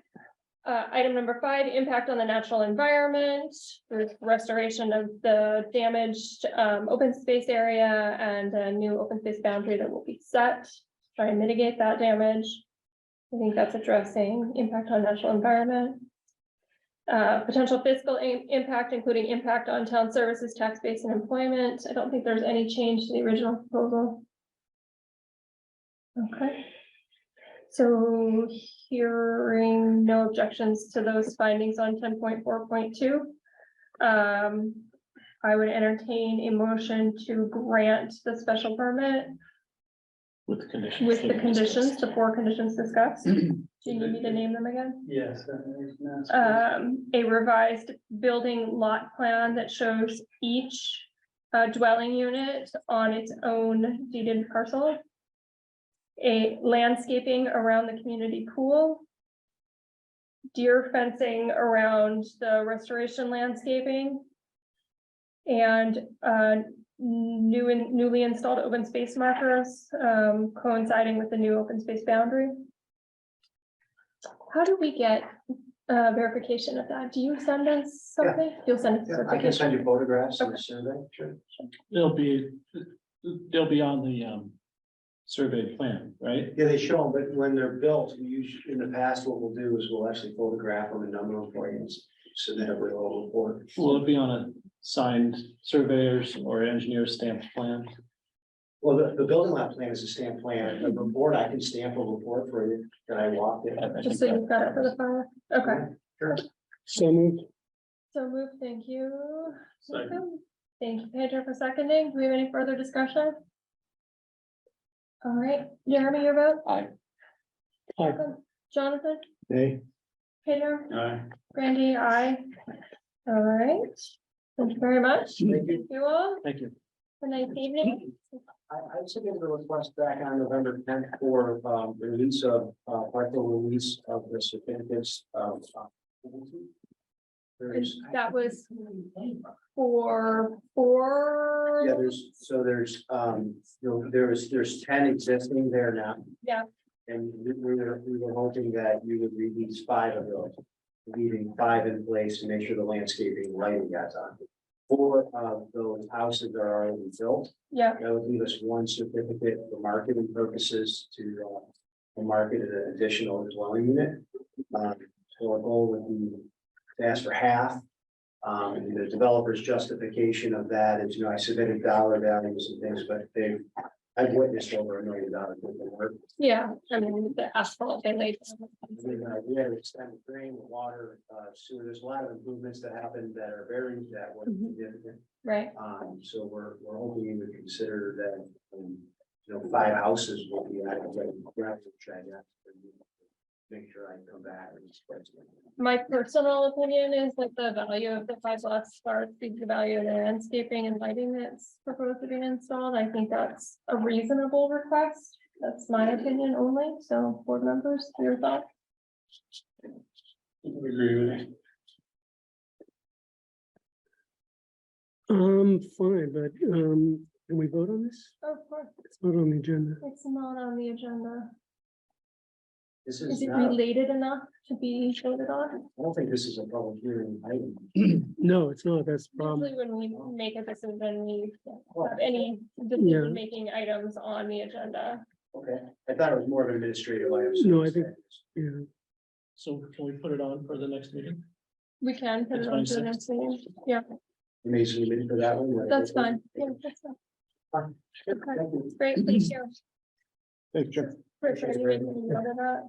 Item number 5, impact on the natural environment, there's restoration of the damaged open space area and a new open space boundary that will be set, try and mitigate that damage. I think that's addressing impact on natural environment. Potential fiscal impact, including impact on town services, tax base and employment. I don't think there's any change to the original proposal. Okay. So hearing no objections to those findings on 10.4.2. I would entertain a motion to grant the special permit With the conditions. with that the we conditions, discussed. the 4 conditions discussed. Do you need me to name them again? Yes. A revised building lot plan that shows each dwelling unit on its own deeded parcel. A landscaping around the community pool. Deer fencing around the restoration landscaping. And newly installed open space markers coinciding with the new open space boundary. How do we get verification of that? Do you send us something? You'll send us Yeah, I can certification. send you photographs of the survey, sure. They'll be on the survey plan, right? Yeah, they show them, but when they're built, we usually, in the past, what we'll do is we'll actually photograph them and number them for you and submit a real report. Will it be on a signed surveyor's or engineer stamped plan? Well, the building lot plan is a stamp plan. The report, I can stamp a report for you that I walked in. Just so you've got it for the file. Okay, Sure. So moved. so move, thank you. Second. Malcolm. Thank you, Pedro, for seconding. Do we have any further discussion? All right, Jeremy, your vote? Aye. Aye. Malcolm? Jonathan, Hey, Pedro, Aye. Brandy, aye. All right, thank you very much. Thank you. Thank you all. Thank you. Have a nice evening. I submitted a request back on November 10th for the release of partial release of the certificates of. There's, That was for. yeah, there's 10 existing there now. Yeah. And we were hoping that you would release 5 of those. leaving 5 in place to make sure the landscaping and lighting got done. 4 of those houses are already built. Yeah, That would leave us 1 certificate for marketing purposes to market an additional dwelling unit. So our goal would be to ask for half. And the developer's justification of that is, I submitted dollar values and things, but I've witnessed over $1 million worth of work. yeah, I mean, the asphalt they laid. We had extended drain, water, sewer. There's a lot of improvements that happened that are very, that were significant. Right, So we're hoping you would consider that, 5 houses will be adequate. We're going to try that. Make sure I come back and express it. my personal opinion is that the value of the 5 lots far exceeds the value of the landscaping and lighting that's proposed to be installed. I think that's a reasonable request. That's my opinion only, so board members, your thoughts? Agree with you. Fine, but, can we vote on this? Of course, It's not on the agenda. it's not on the agenda. This Is is it not, related enough to be voted on? I don't think this is a public hearing item. No, it's not, that's the problem. Usually when we make a decision, we Oh, have any decision-making items on the agenda. Okay, I thought it was more of an administrative item. No, I think- Yeah, So can we put it on for the next meeting? We can put it on to the next meeting. Yeah, You may zoom in for that one. that's fine. Yeah, that's fine. Fine. Okay, Thank you. great, thank you. Thanks, Jim. Richard, are you making a note of that?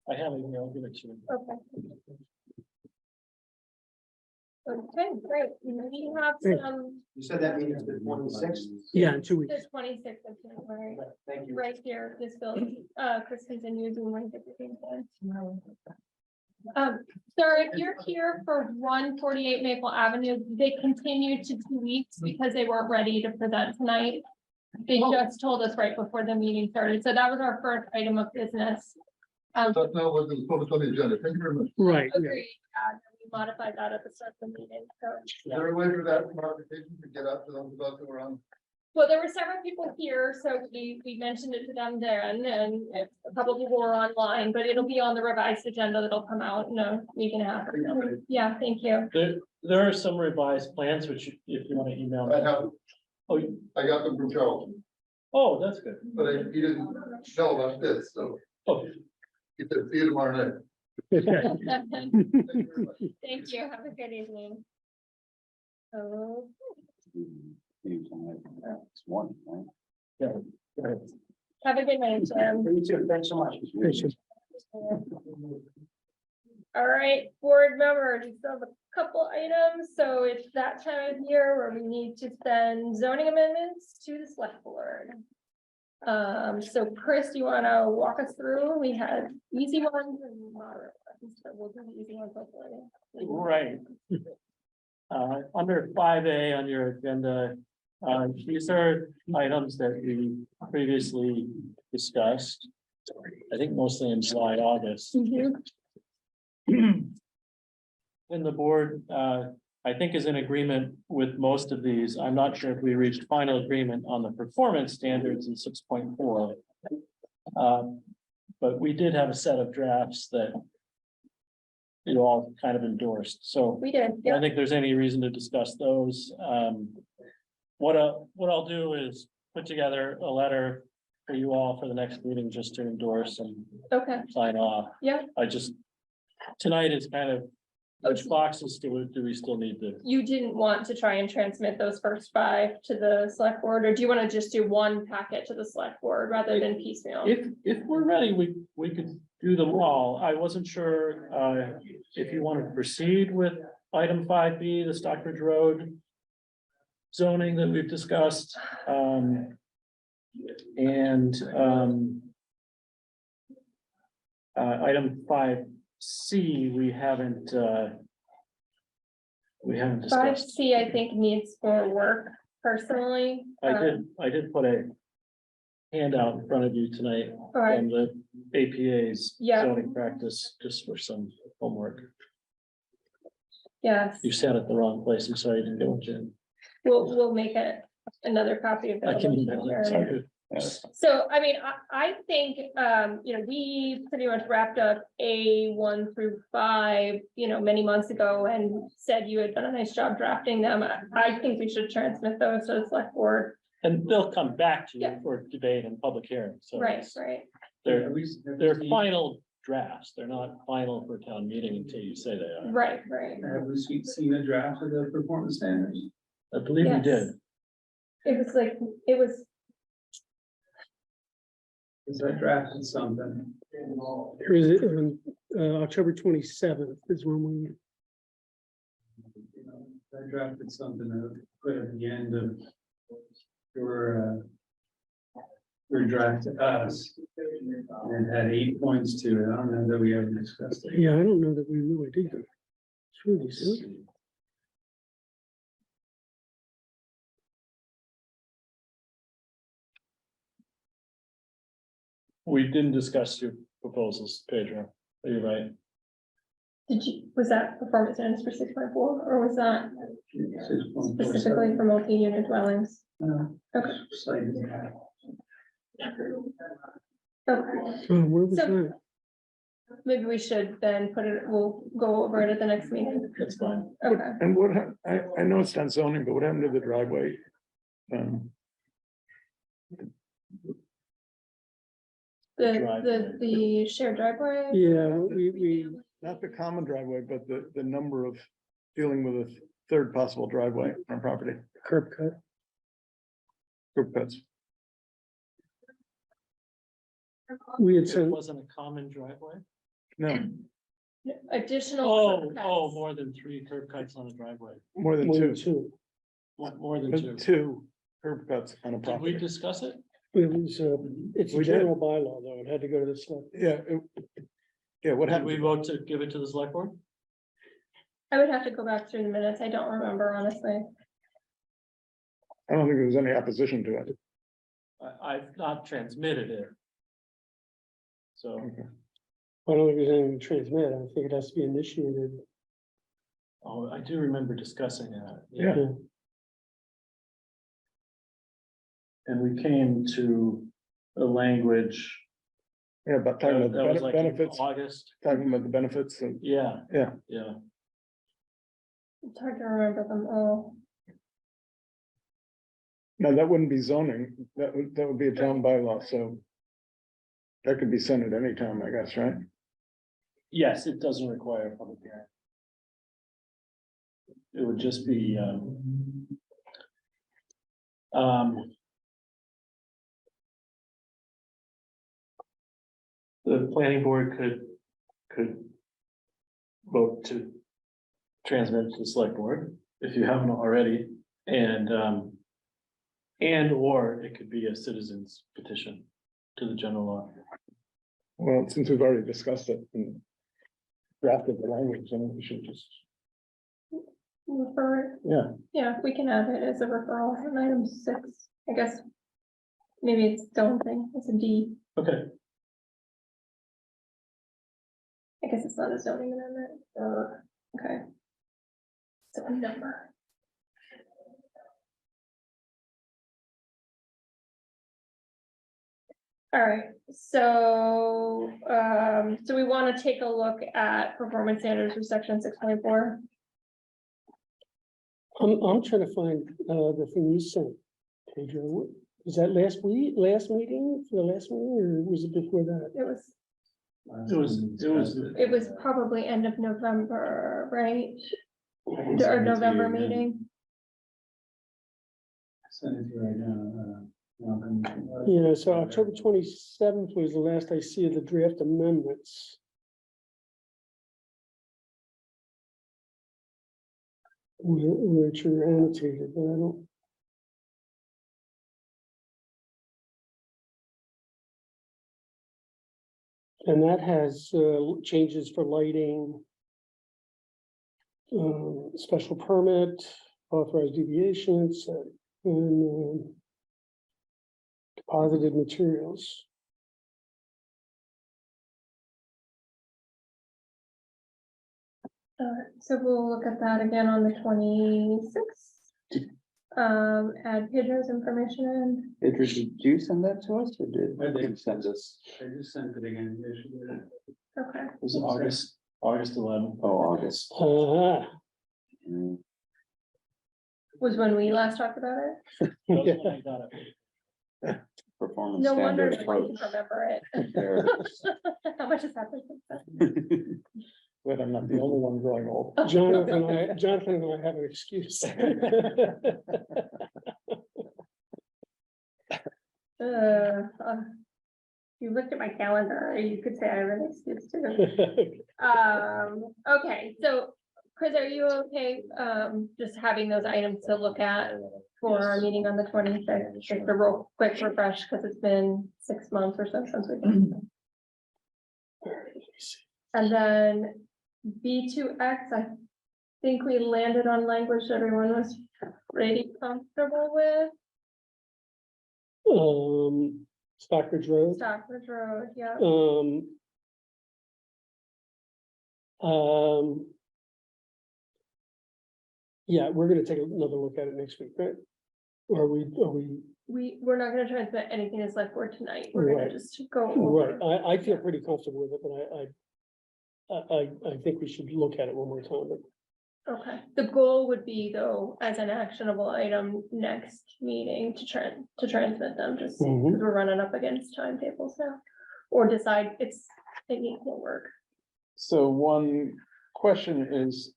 I have it, I'll give it to you. Okay. Okay, great. We have Great. some, You said that meeting's the 26th? yeah, in 2 weeks. the 26th of January, Thank you. right here, this building, Chris continues and when everything done. Sir, if you're here for 148 Maple Avenue, they continue to 2 weeks because they weren't ready to present tonight. They just told us right before the meeting started, so that was our first item of business. That's not what was published on the agenda. Thank you very much. Right, yeah. Agreed, we modified that at the start of the meeting, so. Is there a way for that modification to get out to those of us who are on? Well, there were several people here, so we mentioned it to them then, and a couple people were online, but it'll be on the revised agenda that'll come out in a week and a half. Yeah, thank you. There are some revised plans, which if you want to email I me. have, Oh, I got them from Charles, oh, that's good. but he didn't know about this, so Oh, he said, see you tomorrow night. Okay. Thank you very much. Thank you, have a good evening. Oh, It's 1, right? have a good night, Jim. You too. Thanks so much. All right, board members, we still have a couple items, so it's that time of year where we need to send zoning amendments to the select board. So Chris, you wanna walk us through? We had easy ones and moderate ones, but we'll do the easy ones hopefully. right. Under 5A on your agenda, these are items that we previously discussed. I think mostly in July, August. And the board, I think is in agreement with most of these. I'm not sure if we reached final agreement on the performance standards in 6.4. But we did have a set of drafts that you all kind of endorsed, so We did, I yeah, don't think there's any reason to discuss those. What I'll do is put together a letter for you all for the next meeting just to endorse and okay, sign off. yeah. Tonight is kind of, which boxes do we still need to? You didn't want to try and transmit those first 5 to the select board, or do you want to just do one packet to the select board rather than piecemeal? If we're ready, we could do them all. I wasn't sure if you want to proceed with item 5B, the Stockbridge Road zoning that we've discussed. Item 5C, we haven't discussed. 5C, I think, needs more work personally. I did put a handout in front of you tonight Alright, on the APA's Yeah. zoning practice, just for some homework. yes, You sat at the wrong place. I'm sorry you didn't go, Jim. we'll make it another copy of I that. can email it. Sorry. Yeah, that's fine. So, I mean, I think, we pretty much wrapped up A1 through 5, many months ago and said you had done a nice job drafting them. I think we should transmit those to the select board. And they'll come back to you Yeah. for debate and public hearing, so. Right, it's- right. They're final drafts, they're not final for town meeting until you say they are. Right, right. Have we seen a draft of the performance standards? I believe we Yes. did. It was, Because I drafted something. Here is it, October 27th is when we, I drafted something to put at the end of your draft to us. And it had 8 points to it. I don't know that we ever discussed it. yeah, I don't know that we really did. It's really good. We didn't discuss your proposals, Pedro, are you right? was that performance standards for 6.4, or was that 6.47. specifically for multi-unit dwellings? Okay. Slightly. Okay, Oh, where was So- that? maybe we should then we'll go over it at the next meeting. That's fine. Okay, And what, I know it's not zoning, but what happened to the driveway? the shared driveway. Yeah, we, Not the common driveway, but the number of dealing with a third possible driveway on property, curb cut. group cuts. We had It sent, wasn't a common driveway? No, Additional. Oh, curb cuts. more than 3 curb cuts on a driveway, more than more than two, two. more than 2. two curb cuts on a Did we property. discuss it? It was, it's a We did. general bylaw though. It had to go to the select. Yeah. Yeah, what Did we happened? vote to give it to the select board? I would have to go back through the minutes. I don't remember, honestly. I don't think there was any opposition to it. I've not transmitted it. So, I don't think there's anything to transmit. I think it has to be initiated. oh, I do remember discussing that. Yeah. And we came to the language. Yeah, but talking That about was the like in benefits, August, talking about the benefits and, yeah. Yeah. Yeah, It's hard to remember them all. no, that wouldn't be zoning. That would be a town bylaw, so. That could be sent at any time, I guess, right? yes, it doesn't require a public hearing. It would just be, the planning board could vote to transmit to the select board, if you haven't already, and or it could be a citizen's petition to the general law. Well, since we've already discussed it and drafted the language, then we should just, Refer it. yeah. Yeah, we can add it as a referral on item 6. I guess. Maybe it's don't thing. It's a D. Okay, I guess it's not a zoning amendment. Okay. So a number. All right, so, so we want to take a look at performance standards for section 6.4. I'm trying to find, the thing you sent, Pedro. Was that last meeting, for the last meeting, or was it before that? It was probably end of November, right? Or November meeting. Send it to you right now. Yeah, so October 27th was the last I see of the draft amendments. Which are annotated, but I don't. And that has changes for lighting. Special permit, authorized deviations, and deposited materials. So we'll look at that again on the 26th. Add Pedro's information in. Idris, did you send that to us or did I did. you send us? I just sent it again yesterday. Okay. It was August 11th. Oh, August. Mm. Was when we last talked about it? That's when I got it. Performance No wonder standard I can approach. remember it. There it is. How much has happened since then? But I'm not the only one growing old. Jonathan and I have an excuse. You looked at my calendar, you could say I have an excuse too. Okay, so Chris, are you okay, just having those items to look at for our meeting on the 26th? Just a real quick refresh, because it's been 6 months or so since we did. And then B2X, I think we landed on language that everyone was pretty comfortable with. Stockbridge Road. Stockbridge Road, yeah. Yeah, we're gonna take another look at it next week, right? Or are we, We're not gonna transmit anything to select board tonight. We're gonna Right. just go right, over. I feel pretty comfortable with it, but I think we should look at it one more time, but Okay, the goal would be though, as an actionable item next meeting to transmit them, just because Mhm. we're running up against timetables now. Or decide it needs more work. So one question is.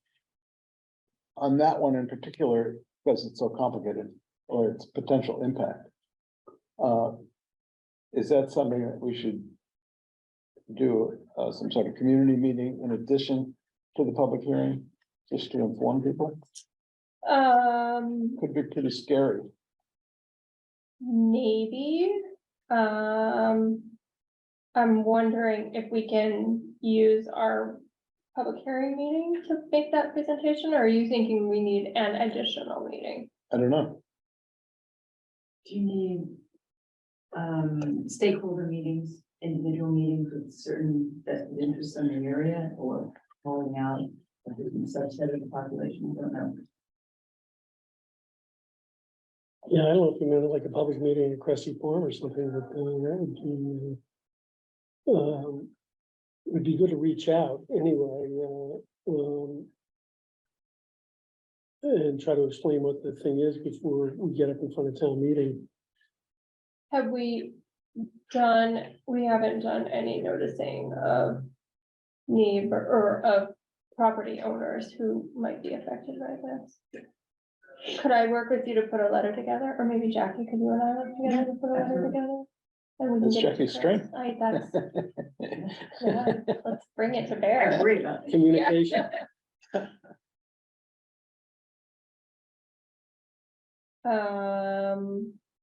On that one in particular, because it's so complicated, or its potential impact. Is that something that we should do, some sort of community meeting in addition to the public hearing? Just to inform people? Could be pretty scary. Maybe, I'm wondering if we can use our public hearing meeting to make that presentation, or are you thinking we need an additional meeting? I don't know. Do you need stakeholder meetings, individual meetings with certain vested interests in the area, or calling out a different subset of the population? I don't know. yeah, I don't know if you meant like a public meeting at Cressy Farm or something, but that would be good to reach out anyway, and try to explain what the thing is before we get up in front of town meeting. Have we haven't done any noticing of neighbor or of property owners who might be affected by this. Could I work with you to put a letter together, or maybe Jackie, could you and I work together to put a letter together? And we can That's get it to Jackie's Chris. strength. Yeah, let's bring it to I bear. worry about it. Communication.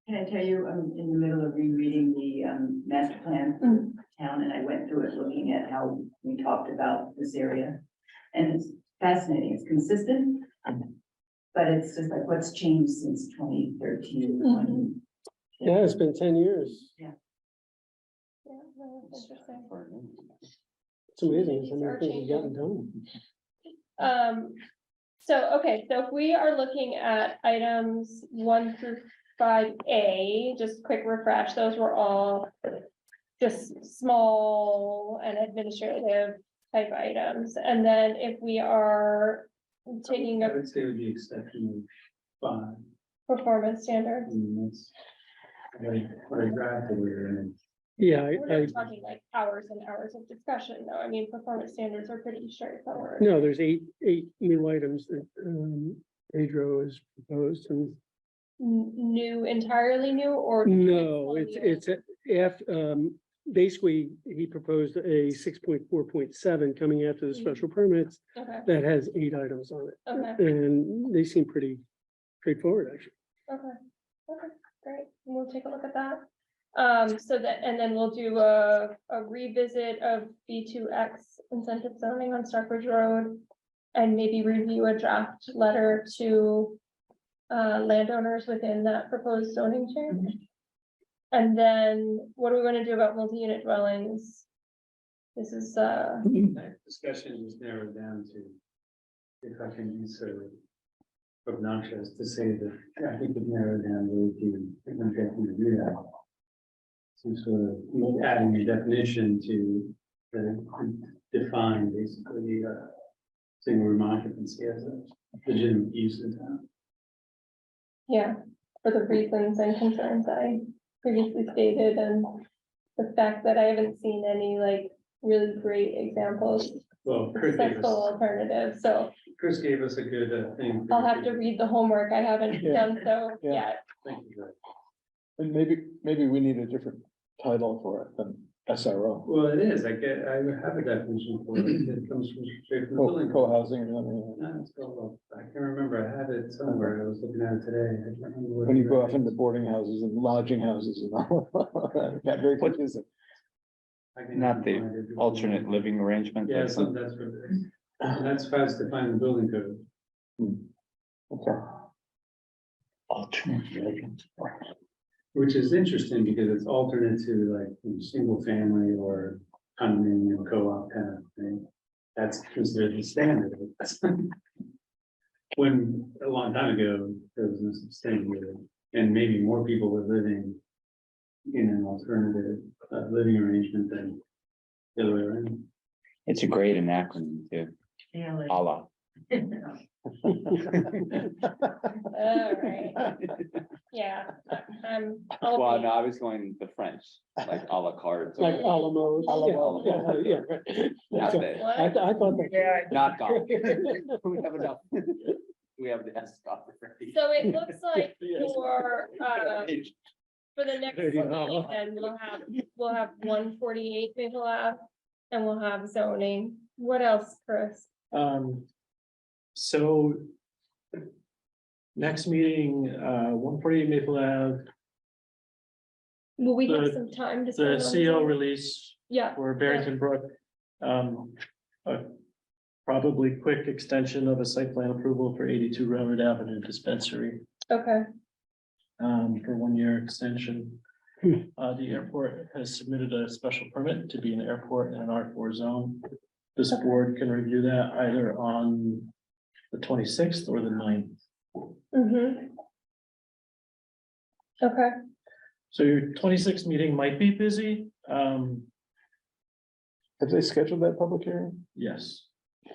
Can I tell you, I'm in the middle of rereading the master plan for the town, and I went through it looking at how we talked about this area. And it's fascinating, it's consistent, but it's just like what's changed since 2013. Yeah, it's been 10 years. Yeah, no, that's interesting. It's amazing These how many are things have gotten done. So, okay, so if we are looking at items 1 through 5A, just quick refresh, those were all just small and administrative type items. And then if we are taking I a would say with the exception of 5. performance standard, I mean, that's what I drafted here, and Yeah, we're not talking like hours and hours of discussion, though. I mean, performance standards are pretty straightforward. no, there's eight new items that Pedro has proposed, and New, entirely new, or? no, it's basically, he proposed a 6.4.7 coming after the special permits Okay, that has 8 items on it, okay, and they seem pretty straightforward, actually. okay, great. We'll take a look at that. So that, and then we'll do a revisit of B2X incentive zoning on Stockbridge Road. And maybe review a draft letter to landowners within that proposed zoning change. And then what are we gonna do about multi-unit dwellings? This is, that discussion was narrowed down to if I can insert obnoxious to say that, I think it narrowed down really to, to do that. Some sort of adding a definition to define basically, single room occupancy as a legitimate use in town. Yeah, for the reasons and concerns I previously stated, and the fact that I haven't seen any like really great examples Well, of successful alternatives, so Chris gave us a good thing. I'll have to read the homework. I haven't Yeah. done so Yeah. yet. Thank you, Greg. And maybe we need a different title for it than SRO. Well, it is, I have a definition for it, it comes from straight from the building. Co-housing or something. No, it's called, I can't remember, I had it somewhere, I was looking at it today. I can't remember what When you it go was. off into boarding houses and lodging houses and all, that got very confusing. I can- Not the alternate living arrangement. Yeah, like so that's what it is. And that's fast to find the building code. Okay. Alternate living. Which is interesting because it's alternate to like single family or condominium co-op kind of thing. That's considered the standard. When a long time ago, there was no such thing really, and maybe more people were living in an alternative living arrangement than the other way around. It's a great acronym too. Yeah, like- Allah. All right, yeah, I'll Well, be- no, I was going the French, like a la carte. Like Alamos. Alamo. Yeah, right. Not So, that- What? I thought that. Not golf. We have enough. We have the S stop already. So it looks like Yes. for the next There you meeting, go. then we'll have 148 Maple Ave, and we'll have zoning. What else, Chris? So. Next meeting, 148 Maple Ave, Will we have The- some time to? the spend on CO zoning? release Yeah, for Barrington Brook. Probably quick extension of a site plan approval for 82 Railroad Avenue dispensary, okay, for 1 year extension. The airport has submitted a special permit to be an airport in an R4 zone. This board can review that either on the 26th or the 9th. mm-hmm. Okay, So your 26th meeting might be busy. Have they scheduled that public hearing Yes,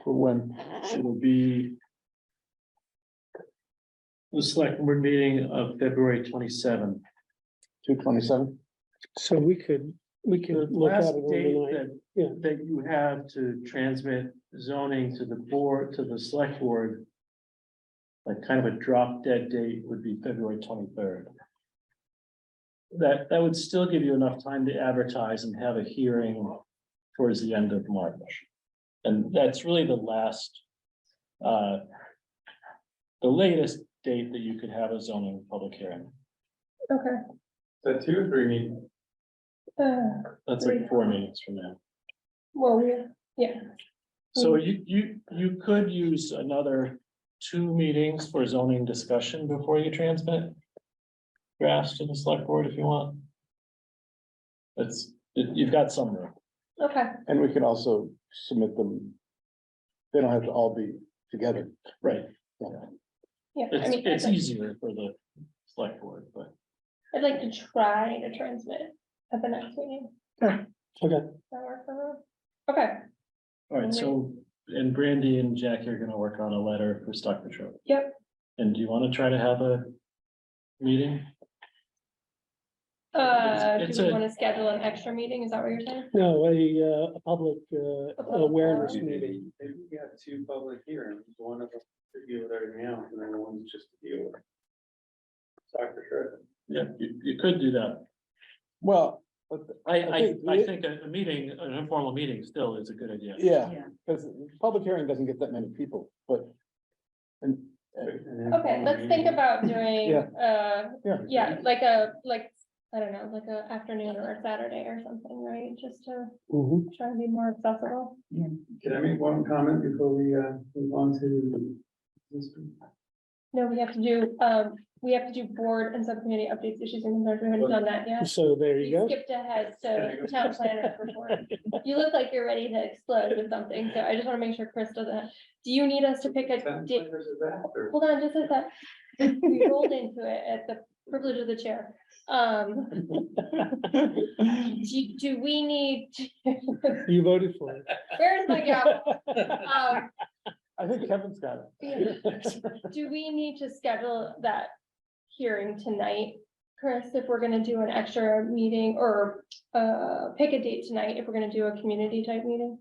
for when? it'll be the select board meeting of February 27th. 2/27? So we could The look at last it date overnight. Yeah. that you have to transmit zoning to the board, to the select board. Like kind of a drop dead date would be February 23rd. That would still give you enough time to advertise and have a hearing towards the end of March. And that's really the last. The latest date that you could have a zoning public hearing. okay. So 2 or 3 meetings. That's like 4 meetings from now. Well, yeah, So you could use another 2 meetings for zoning discussion before you transmit. Drafts to the select board if you want. You've got some room. okay, And we can also submit them. They don't have to all be together. Right. yeah, I mean, It's easier for the select board, but I'd like to try to transmit at the next meeting. Okay. That work for everyone? Okay, all right, so and Brandy and Jackie are gonna work on a letter for stock control. Yep. And do you want to try to have a meeting? do It's we a- want to schedule an extra meeting? Is that what you're saying? No, a public awareness forum? meeting. Maybe we got 2 public hearings, one of them to deal with everything else, and then one's just to deal with. Dr. Schroeder. Yeah, you could do that. Well, but I think- think a meeting, an informal meeting still is a good idea. yeah, Yeah. because public hearing doesn't get that many people, but. And, Okay, let's think about doing, yeah, yeah, like, I don't know, like a afternoon or a Saturday or something, right? Just to Mhm. try to be more accessible. Can I make one comment before we move on to this? No, we have to do board and subcommittee updates, issues and concerns. We haven't done that yet. So there you You go. skipped ahead, so town planner report. You look like you're ready to explode with something, so I just want to make sure Chris doesn't. Do you need us to pick a date? Hold on, just a sec. We rolled into it at the privilege of the chair. Do we need, You voted for it. where's my gavel? I think Kevin's got it. Do we need to schedule that hearing tonight, Chris, if we're gonna do an extra meeting or pick a date tonight, if we're gonna do a community type meeting?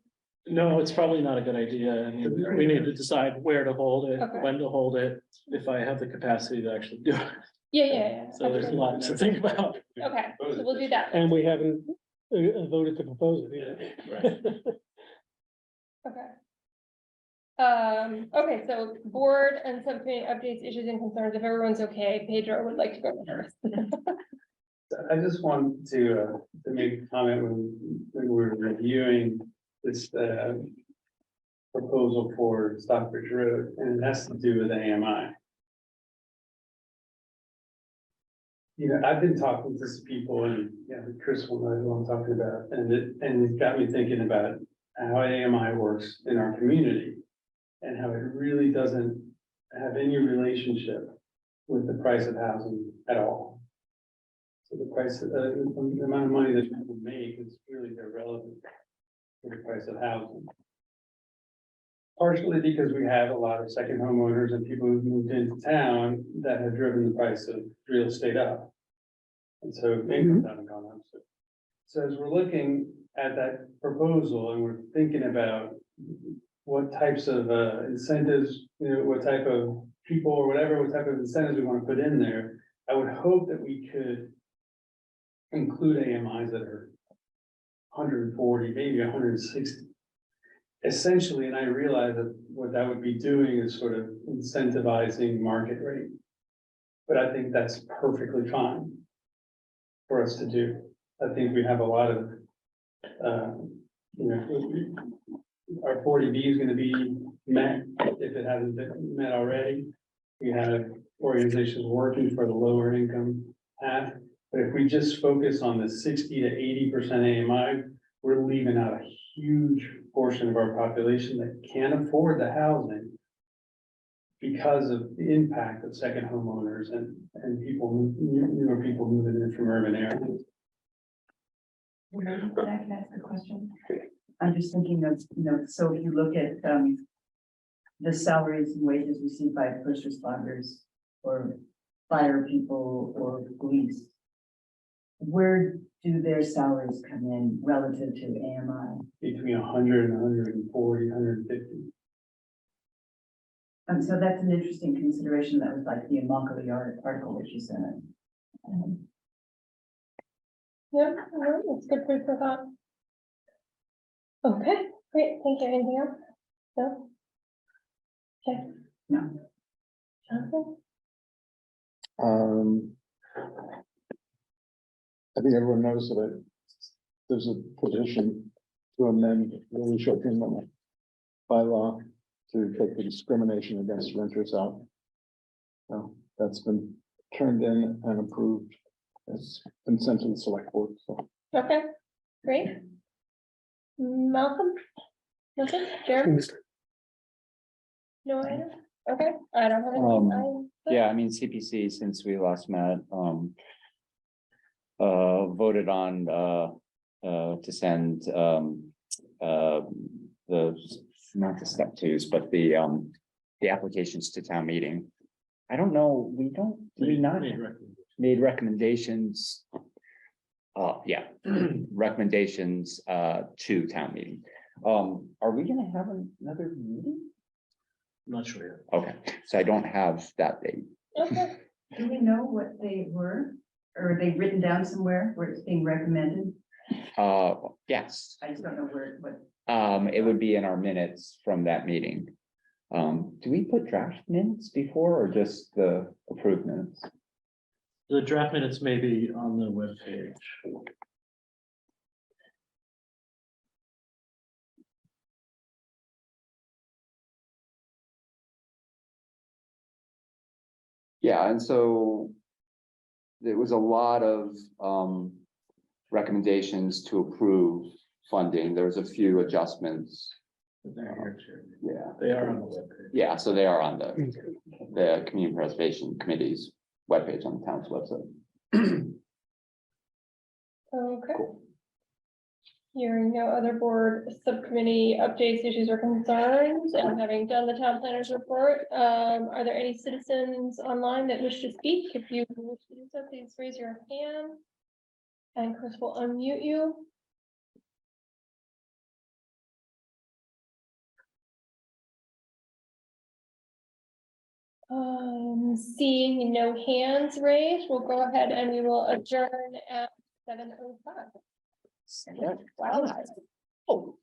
No, it's probably not a good idea, and we need to decide where to hold it, Okay. when to hold it, if I have the capacity to actually do it. Yeah. So there's a lot to think about. Okay, so we'll do that. And we haven't voted to propose it either. Okay. Okay, so board and subcommittee updates, issues and concerns, if everyone's okay, Pedro would like to go first. I just want to make a comment when we're reviewing this, proposal for Stockbridge Road, and it has to do with AMI. You know, I've been talking to some people and, Chris will know who I'm talking about, and it got me thinking about how AMI works in our community. And how it really doesn't have any relationship with the price of housing at all. So the price, the amount of money that people make is really irrelevant to the price of housing. Partially because we have a lot of second homeowners and people who've moved into town that have driven the price of real estate up. And so incomes haven't gone up. So as we're looking at that proposal and we're thinking about what types of incentives, what type of people or whatever, what type of incentives we want to put in there, I would hope that we could include AMIs that are 140, maybe 160. Essentially, and I realize that what that would be doing is sort of incentivizing market rate. But I think that's perfectly fine for us to do. I think we have a lot of, our 40B is going to be met if it hasn't been met already. We have organizations working for the lower income path, but if we just focus on the 60 to 80% AMI, we're leaving out a huge portion of our population that can't afford the housing because of the impact of second homeowners and people, newer people moving in from urban areas. Can I ask a question? I'm just thinking of, so if you look at, the salaries and wages received by first responders or fire people or police, where do their salaries come in relative to AMI? Between 100 and 140, 150. And so that's an interesting consideration. That was like the Immokalee article that you sent. Yeah, it's good food for thought. Okay, great, thank you. Anything else? No? Okay. No. Jonathan? I think everyone knows that there's a petition to amend the Leash-Oak Inlet bylaw to take the discrimination against renters out. So that's been turned in and approved. It's been sent to the select board, so. Okay, great. Malcolm? Nothing? Jeremy? No, I don't. Okay, I don't have anything. Yeah, I mean, CPC, since we last met, voted on, to send, not the step twos, but the applications to town meeting. I don't know, we not made recommendations. Yeah, recommendations, to town meeting. Are we gonna have another meeting? I'm not sure yet. Okay, so I don't have that date. Okay, Do we know what they were? Or are they written down somewhere where it's being recommended? Yes, I just don't know what. it would be in our minutes from that meeting. Do we put draft minutes before or just the approved minutes? The draft minutes may be on the webpage. Yeah, and so there was a lot of recommendations to approve funding. There was a few adjustments. Yeah, They are on the webpage. yeah, so they are on the Community Preservation Committee's webpage on the town's website. Okay. Hearing no other board subcommittee updates, issues or concerns, and having done the town planners report, are there any citizens online that wish to speak? If you wish to do so, please raise your hand. And Chris will unmute you. Seeing no hands raised, we'll go ahead and we will adjourn at 7:05. Wow. Oh.